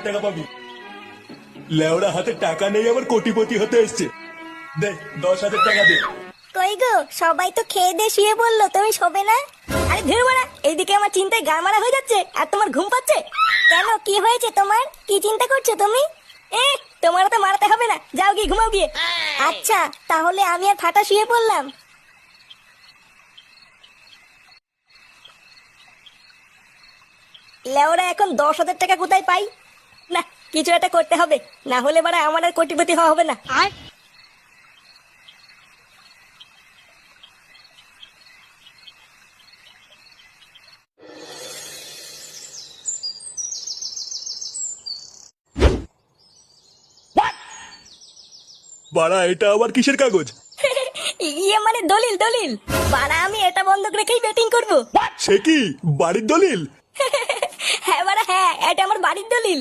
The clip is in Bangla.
টাকা পাবি। লেওড়া হাতে টাকা নেই, আবার কোটিপতি হতে এসছে। দে 10,000 টাকা দে। কই গো, সবাই তো খেয়ে দিয়ে শুয়ে বললো, তুমি শোবে না? আরে ধীর মারা, এইদিকে আমার চিন্তায় গা মারা হয়ে যাচ্ছে আর তোমার ঘুম পাচ্ছে। কেন, কি হয়েছে তোমার? কি চিন্তা করছো তুমি? তোমার তো মারাতে হবে না, যাও গিয়ে ঘুমাও গিয়ে। আচ্ছা, তাহলে আমি আর ফাটা শুয়ে পড়লাম। লেওরা এখন 10,000 টাকা কোথায় পাই? না, কিছু একটা করতে হবে, না হলে বারা আমার আর কোটিপতি হওয়া হবে না। বাড়া, এটা আবার কিসের কাগজ? ইয়ে মানে দলিল দলিল। বারা আমি এটা বন্ধক রেখেই ব্যাটিং করব। সে কি, বাড়ির দলিল? হ্যাঁ বারা হ্যাঁ, এটা আমার বাড়ির দলিল।